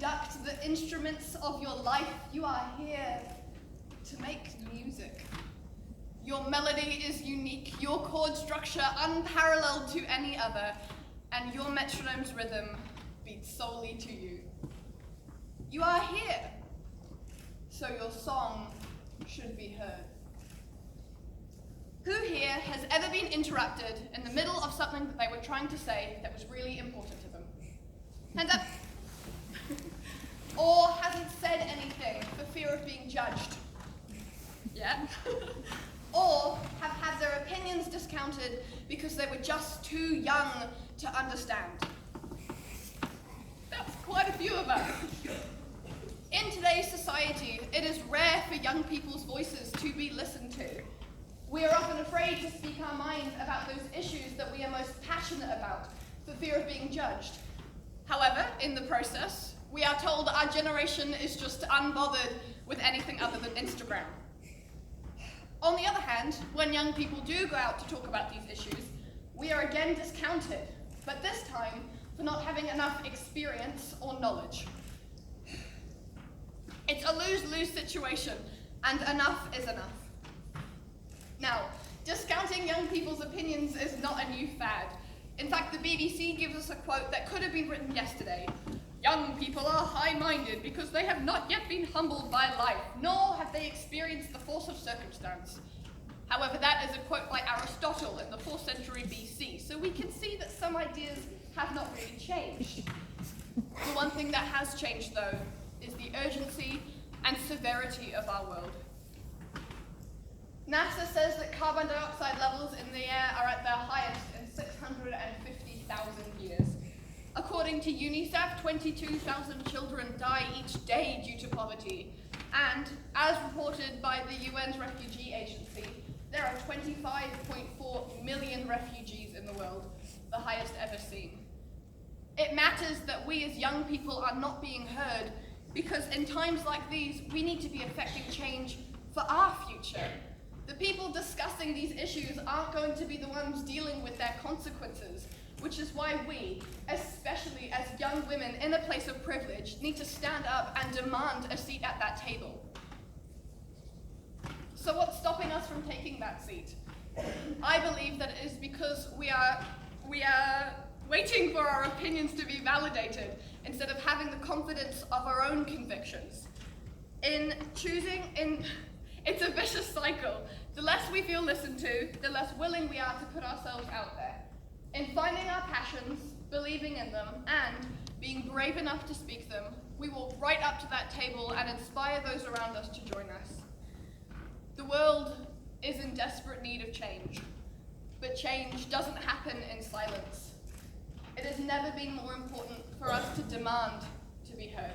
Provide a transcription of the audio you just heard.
conduct the instruments of your life. You are here to make music. Your melody is unique, your chord structure unparalleled to any other, and your metronome's rhythm beats solely to you. You are here, so your song should be heard. Who here has ever been interrupted in the middle of something that they were trying to say that was really important to them? Hands up. Or hasn't said anything for fear of being judged? Yeah? Or have had their opinions discounted because they were just too young to understand? That's quite a few of us. In today's society, it is rare for young people's voices to be listened to. We are often afraid to speak our minds about those issues that we are most passionate about for fear of being judged. However, in the process, we are told our generation is just unbothered with anything other than Instagram. On the other hand, when young people do go out to talk about these issues, we are again discounted, but this time for not having enough experience or knowledge. It's a lose-lose situation, and enough is enough. Now, discounting young people's opinions is not a new fad. In fact, the BBC gives us a quote that could have been written yesterday. Young people are high-minded because they have not yet been humbled by life, nor have they experienced the force of circumstance. However, that is a quote by Aristotle in the 4th century BC, so we can see that some ideas have not really changed. The one thing that has changed, though, is the urgency and severity of our world. NASA says that carbon dioxide levels in the air are at their highest in 650,000 years. According to UNICEF, 22,000 children die each day due to poverty. And, as reported by the UN's Refugee Agency, there are 25.4 million refugees in the world, the highest ever seen. It matters that we as young people are not being heard, because in times like these, we need to be affecting change for our future. The people discussing these issues aren't going to be the ones dealing with their consequences, which is why we, especially as young women in a place of privilege, need to stand up and demand a seat at that table. So what's stopping us from taking that seat? I believe that it is because we are waiting for our opinions to be validated instead of having the confidence of our own convictions. It's a vicious cycle. The less we feel listened to, the less willing we are to put ourselves out there. In finding our passions, believing in them, and being brave enough to speak them, we walk right up to that table and inspire those around us to join us. The world is in desperate need of change, but change doesn't happen in silence. It has never been more important for us to demand to be heard.